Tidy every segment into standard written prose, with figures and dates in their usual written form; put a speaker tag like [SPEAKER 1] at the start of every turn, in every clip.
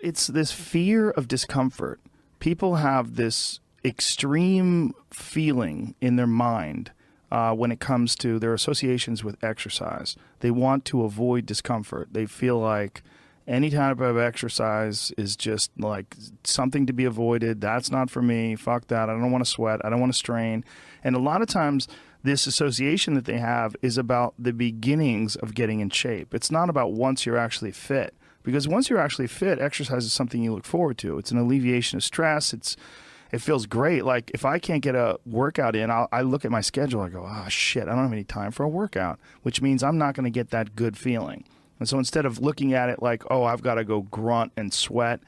[SPEAKER 1] It's this fear of discomfort. People have this extreme feeling in their mind when it comes to their associations with exercise. They want to avoid discomfort. They feel like any type of exercise is just like something to be avoided. That's not for me. Fuck that. I don't want to sweat. I don't want to strain. And a lot of times this association that they have is about the beginnings of getting in shape. It's not about once you're actually fit. Because once you're actually fit, exercise is something you look forward to. It's an alleviation of stress. It feels great. Like if I can't get a workout in, I look at my schedule. I go, oh shit, I don't have any time for a workout, which means I'm not going to get that good feeling. And so instead of looking at it like, oh, I've got to go grunt and sweat,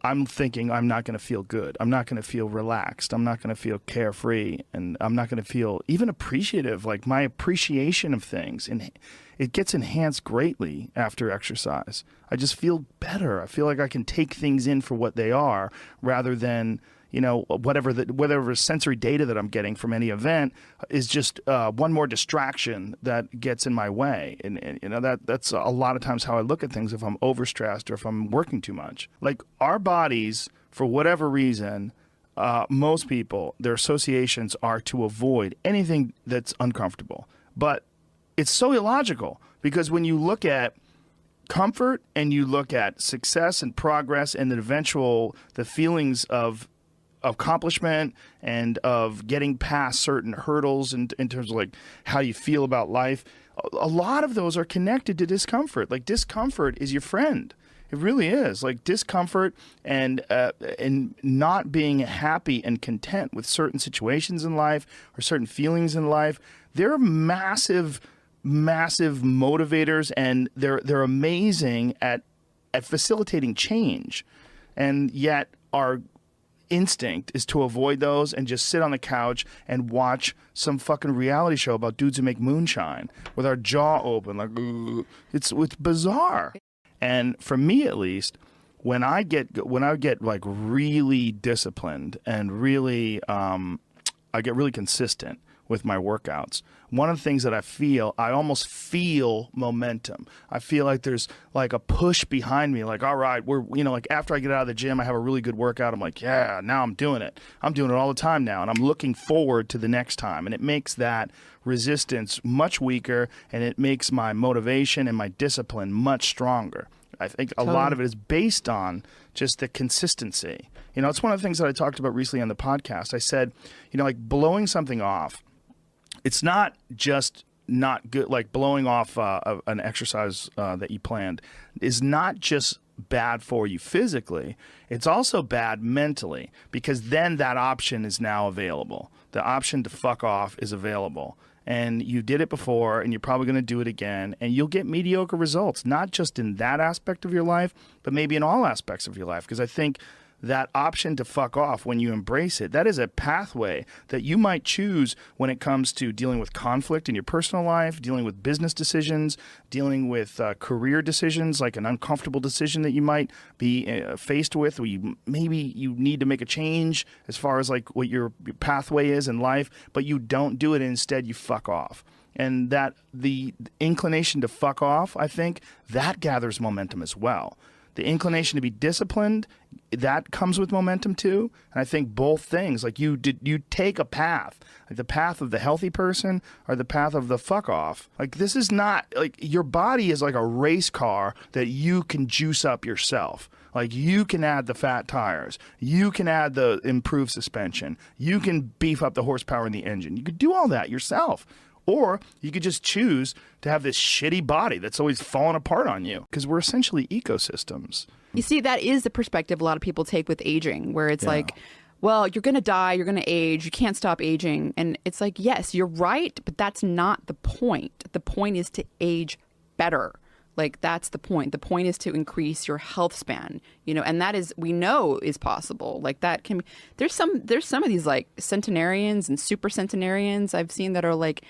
[SPEAKER 1] I'm thinking I'm not going to feel good. I'm not going to feel relaxed. I'm not going to feel carefree. And I'm not going to feel even appreciative. Like my appreciation of things, and it gets enhanced greatly after exercise. I just feel better. I feel like I can take things in for what they are rather than, you know, whatever sensory data that I'm getting from any event is just one more distraction that gets in my way. And you know, that's a lot of times how I look at things if I'm overstressed or if I'm working too much. Like our bodies, for whatever reason, most people, their associations are to avoid anything that's uncomfortable. But it's so illogical because when you look at comfort and you look at success and progress and the feelings of accomplishment and of getting past certain hurdles in terms of like how you feel about life, a lot of those are connected to discomfort. Like discomfort is your friend. It really is. Like discomfort and not being happy and content with certain situations in life or certain feelings in life, they're massive motivators, and they're amazing at facilitating change. And yet our instinct is to avoid those and just sit on the couch and watch some fucking reality show about dudes who make moonshine with our jaw open like ugh. It's bizarre. And for me at least, when I get like really disciplined and really I get really consistent with my workouts, one of the things that I almost feel momentum. I feel like there's like a push behind me, like, all right, like after I get out of the gym, I have a really good workout. I'm like, yeah, now I'm doing it. I'm doing it all the time now. And I'm looking forward to the next time. And it makes that resistance much weaker, and it makes my motivation and my discipline much stronger. I think a lot of it is based on just the consistency. You know, it's one of the things that I talked about recently on the podcast. I said, you know, like blowing something off, it's not just not good, like blowing off an exercise that you planned is not just bad for you physically, it's also bad mentally, because then that option is now available. The option to fuck off is available. And you did it before, and you're probably going to do it again, and you'll get mediocre results, not just in that aspect of your life, but maybe in all aspects of your life. Because I think that option to fuck off, when you embrace it, that is a pathway that you might choose when it comes to dealing with conflict in your personal life, dealing with business decisions, dealing with career decisions, like an uncomfortable decision that you might be faced with, where maybe you need to make a change as far as like what your pathway is in life, but you don't do it, and instead you fuck off. And that the inclination to fuck off, I think, that gathers momentum as well. The inclination to be disciplined, that comes with momentum too. And I think both things, like you take a path, like the path of the healthy person or the path of the fuck off. Like this is not, like your body is like a race car that you can juice up yourself. Like you can add the fat tires, you can add the improved suspension, you can beef up the horsepower in the engine. You could do all that yourself. Or you could just choose to have this shitty body that's always falling apart on you, because we're essentially ecosystems.
[SPEAKER 2] You see, that is the perspective a lot of people take with aging, where it's like, well, you're going to die, you're going to age, you can't stop aging. And it's like, yes, you're right, but that's not the point. The point is to age better. Like, that's the point. The point is to increase your health span, you know, and that is, we know is possible. Like that can, there's some of these like centenarians and super centenarians I've seen that are like,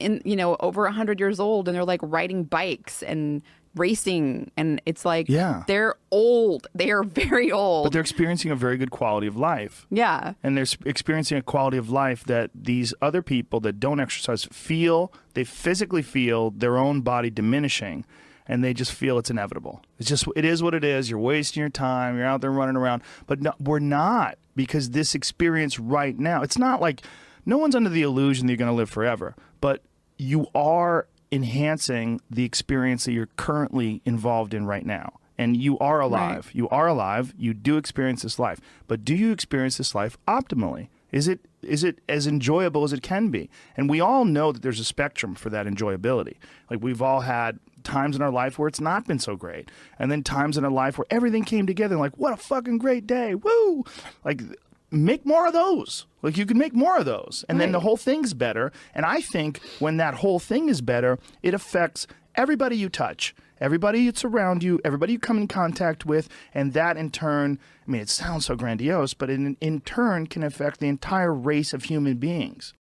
[SPEAKER 2] you know, over 100 years old, and they're like riding bikes and racing, and it's like, they're old. They are very old.
[SPEAKER 1] But they're experiencing a very good quality of life. Yeah. And they're experiencing a quality of life that these other people that don't exercise feel. They physically feel their own body diminishing. and they just feel it's inevitable. It is what it is. You're wasting your time. You're out there running around. But no, we're not, because this experience right now, it's not like no one's under the illusion that you're going to live forever, but you are enhancing the experience that you're currently involved in right now. And you are alive.
[SPEAKER 2] Right.
[SPEAKER 1] You are alive. You do experience this life. But do you experience this life optimally? Is it as enjoyable as it can be? And we all know that there's a spectrum for that enjoyability. Like, we've all had times in our life where it's not been so great. And then times in our life where everything came together and like, what a fucking great day. Woo! Like, make more of those. Like, you can make more of those. And then the whole thing's better. And I think when that whole thing is better, it affects everybody you touch, everybody that's around you, everybody you come in contact with, and that in turn, I mean, it sounds so grandiose, but in turn can affect the entire race of human beings.